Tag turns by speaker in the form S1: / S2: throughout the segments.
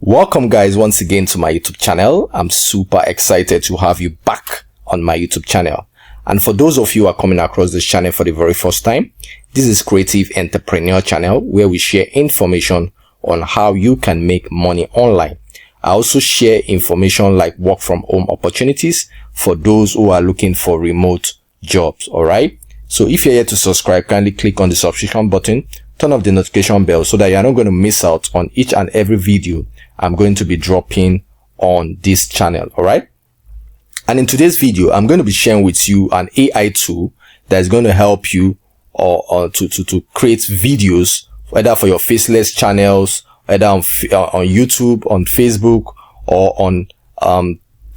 S1: Welcome guys once again to my YouTube channel. I'm super excited to have you back on my YouTube channel. And for those of you who are coming across this channel for the very first time, this is Creative Entrepreneur channel where we share information on how you can make money online. I also share information like work from home opportunities for those who are looking for remote jobs. Alright. So if you're here to subscribe, kindly click on the subscription button, turn off the notification bell so that you're not going to miss out on each and every video I'm going to be dropping on this channel. All right. And in today's video, I'm going to be sharing with you an AI tool that is going to help you to create videos, whether for your faceless channels, whether on YouTube, on Facebook, or on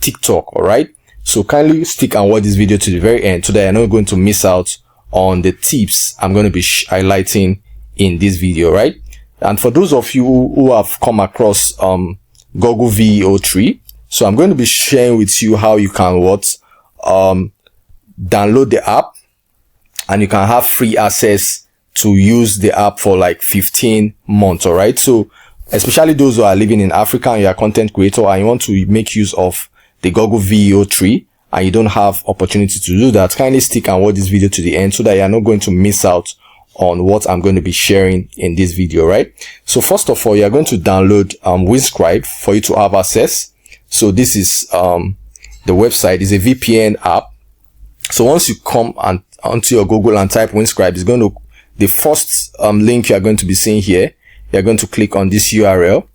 S1: TikTok. All right. So kindly stick and watch this video to the very end so that you're not going to miss out on the tips I'm going to be highlighting in this video. Right. And for those of you who have come across Google Veo 3, so I'm going to be sharing with you how you can download the app and you can have free access to use the app for like 15 months. All right. So especially those who are living in Africa and you're a content creator and you want to make use of the Google Veo 3 and you don't have opportunity to do that, kindly stick and watch this video to the end so that you're not going to miss out on what I'm going to be sharing in this video, right? So first of all, you're going to download Windscribe for you to have access. So this is the website is a VPN app. So once you come onto your Google and type Windscribe, it's going to the first link you're going to be seeing here. You're going to click on this URL.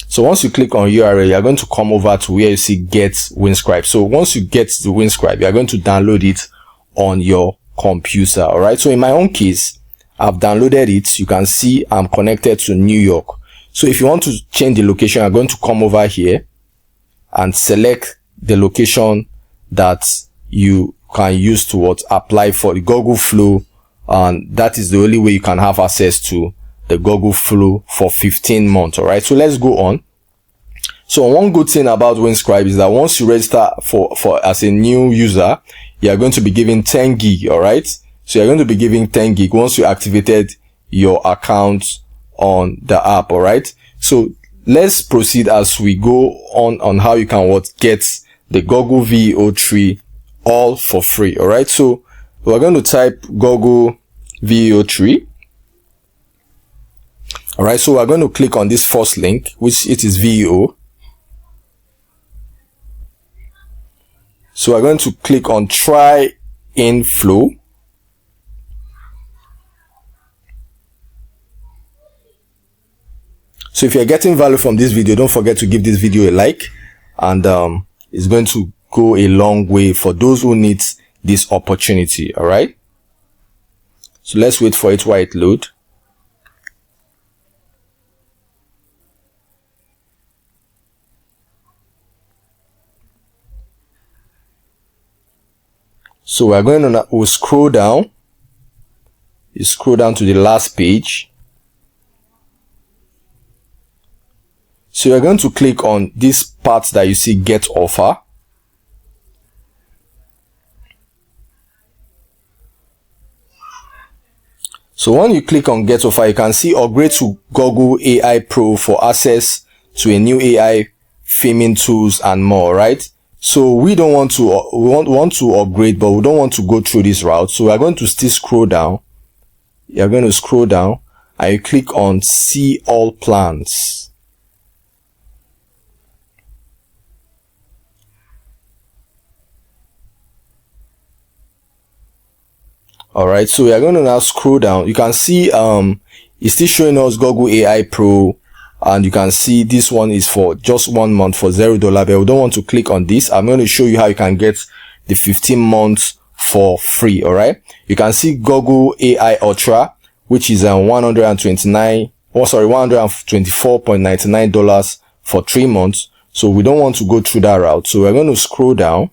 S1: So once you click on URL, you're going to come over to where you see Get Windscribe. So once you get the Windscribe, you're going to download it on your computer. All right. So in my own case, I've downloaded it. You can see I'm connected to New York. So if you want to change the location, I'm going to come over here and select the location that you can use to apply for the Google Flow. And that is the only way you can have access to the Google Flow for 15 months. All right. So let's go on. So one good thing about Windscribe is that once you register for as a new user, you're going to be given 10 gig. All right. So you're going to be giving 10 gig once you activated your account on the app. All right. So let's proceed as we go on how you can get the Google Veo 3 all for free. All right. So we're going to type Google Veo 3. All right. So we're going to click on this first link, which it is Veo. So we're going to click on try in flow. So if you're getting value from this video, don't forget to give this video a like, and it's going to go a long way for those who need this opportunity. All right. So let's wait for it while it loads. So we're going to we'll scroll down. You scroll down to the last page. So you're going to click on this part that you see Get Offer. So when you click on Get Offer, you can see upgrade to Google AI Pro for access to a new AI filming tools and more, right? So we don't want to, we want to upgrade, but we don't want to go through this route. So we're going to still scroll down. You're going to scroll down and you click on see all plans. All right. So we are going to now scroll down. You can see, it's still showing us Google AI Pro. And you can see this one is for just 1 month for $0, but we don't want to click on this. I'm going to show you how you can get the 15 months for free. All right. You can see Google AI Ultra, which is $124.99 for 3 months. So we don't want to go through that route. So we're going to scroll down.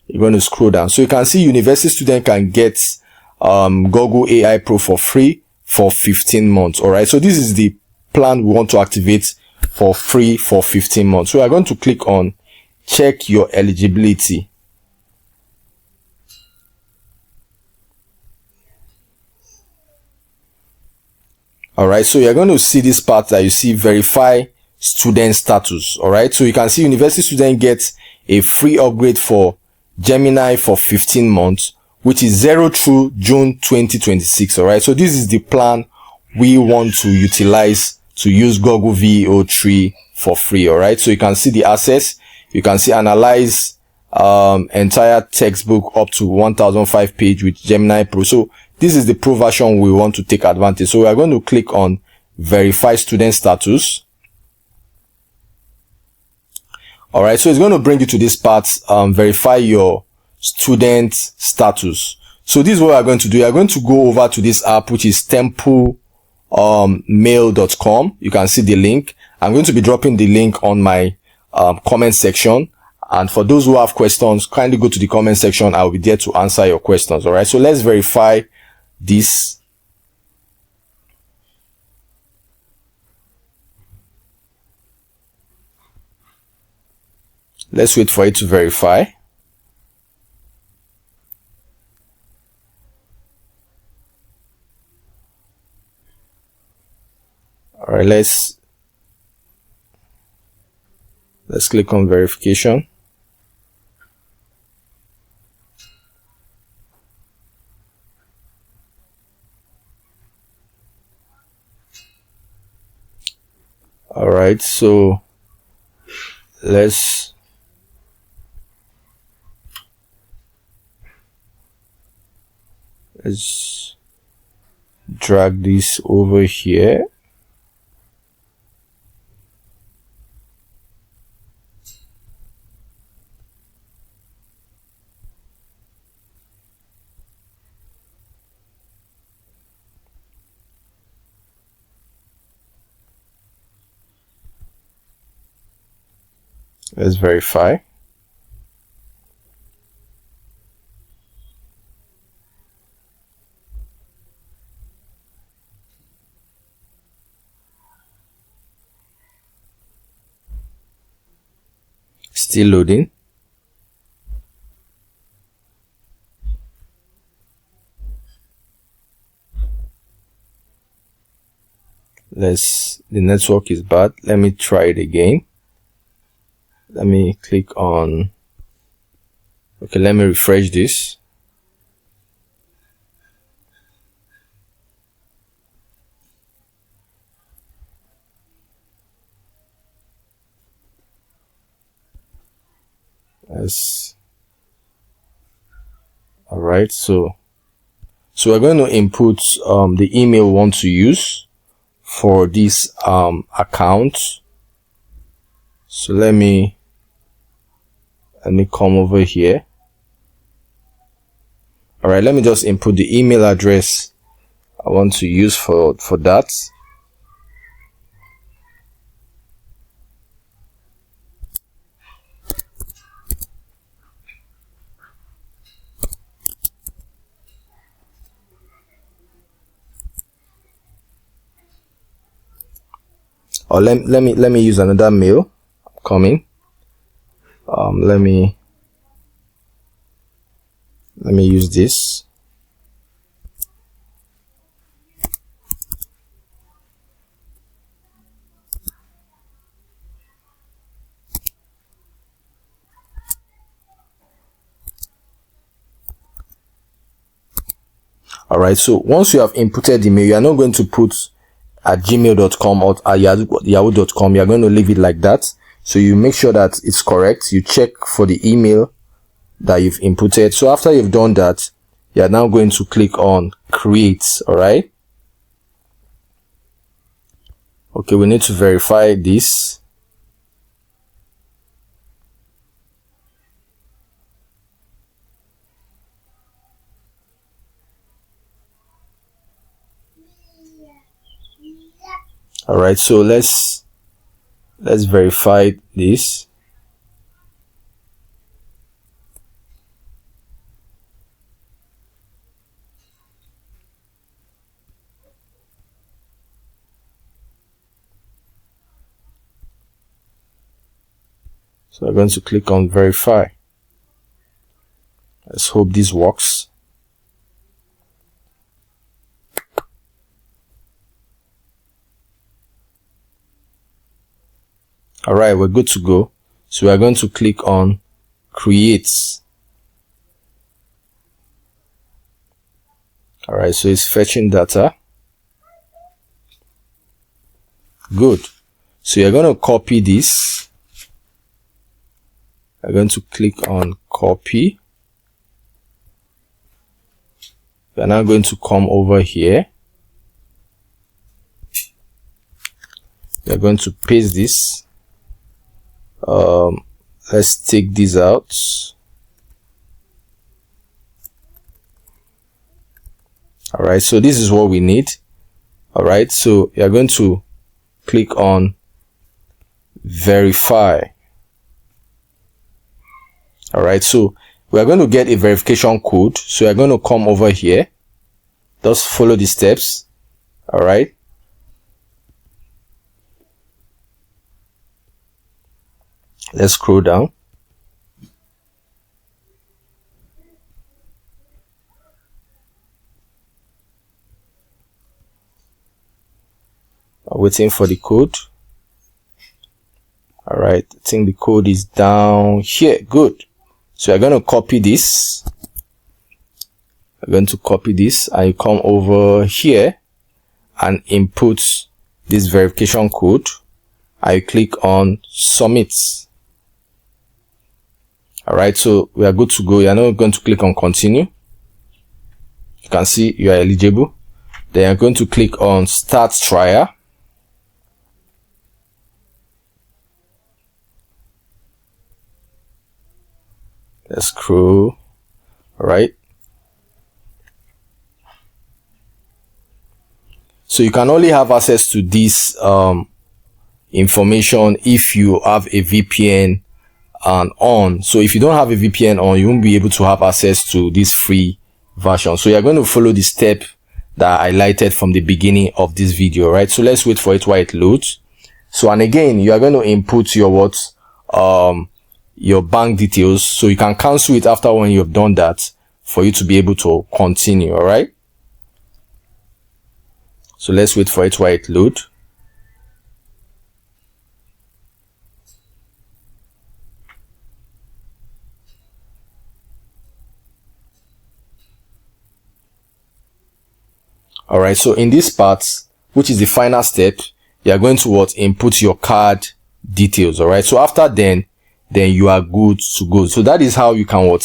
S1: You're going to scroll down. So you can see university student can get Google AI Pro for free for 15 months. All right. So this is the plan we want to activate for free for 15 months. So we are going to click on check your eligibility. All right, so you're going to see this part that you see verify student status. All right, so you can see university student gets a free upgrade for Gemini for 15 months, which is 0 through June 2026. All right, so this is the plan we want to utilize to use Google Veo 3 for free. All right, so you can see the access, you can see analyze entire textbook up to 1005 page with Gemini Pro. So this is the pro version we want to take advantage. So we are going to click on verify student status. All right, so it's going to bring you to this part, verify your student status. So this is what we are going to do. You are going to go over to this app, which is templemail.com. You can see the link. I'm going to be dropping the link on my comment section. And for those who have questions, kindly go to the comment section. I will be there to answer your questions. All right, so let's verify this. Let's wait for it to verify. All right, let's click on verification. All right, so let's drag this over here. Let's verify. Still loading. The network is bad. Let me try it again. Let me click on, okay, let me refresh this. Yes. All right, so we're going to input the email we want to use for this account. So let me come over here. All right, let me just input the email address I want to use for that. Or let me use another mail coming. Let me use this. All right, so once you have inputted the mail, you are not going to put at gmail.com or at yahoo.com. You are going to leave it like that. So you make sure that it's correct. You check for the email that you've inputted. So after you've done that, you are now going to click on create. All right. Okay, we need to verify this. All right, so let's verify this. So I'm going to click on verify. Let's hope this works. All right, we're good to go. So we are going to click on create. All right, so it's fetching data. Good. So you're going to copy this. You're going to click on copy. You're now going to come over here. You're going to paste this. Let's take this out. All right, so this is what we need. All right, so you're going to click on verify. All right, so we are going to get a verification code. So you're going to come over here. Just follow the steps. All right. Let's scroll down. I'm waiting for the code. All right, I think the code is down here. Good. So you're going to copy this. You're going to copy this and you come over here and input this verification code. I click on submit. All right, so we are good to go. You're now going to click on continue. You can see you are eligible. Then you're going to click on start trial. Let's scroll. All right. So you can only have access to this information if you have a VPN on. So if you don't have a VPN on, you won't be able to have access to this free version. So you're going to follow the step that I highlighted from the beginning of this video, right? So let's wait for it while it loads. So, and again, you are going to input your your bank details. So you can cancel it after when you've done that for you to be able to continue. All right. So let's wait for it while it loads. All right, so in this part, which is the final step, you are going to input your card details. All right, so after then you are good to go. So that is how you can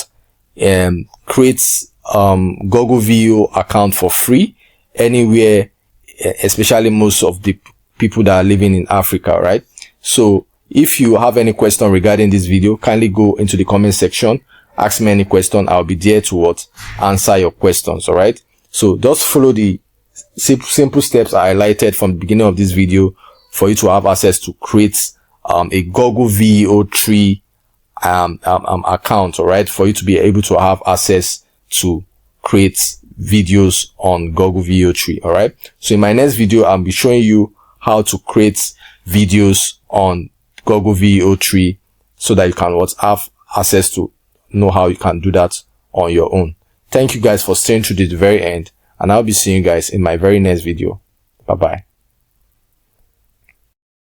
S1: create Google Veo account for free anywhere, especially most of the people that are living in Africa. Right. So if you have any question regarding this video, kindly go into the comment section, ask me any question. I'll be there to answer your questions. All right. So just follow the simple steps I highlighted from the beginning of this video for you to have access to create a Google Veo 3 account. All right, for you to be able to have access to create videos on Google Veo 3. All right, so in my next video I'll be showing you how to create videos on Google Veo 3 so that you can have access to know how you can do that on your own. Thank you guys for staying through to the very end, and I'll be seeing you guys in my very next video. Bye bye.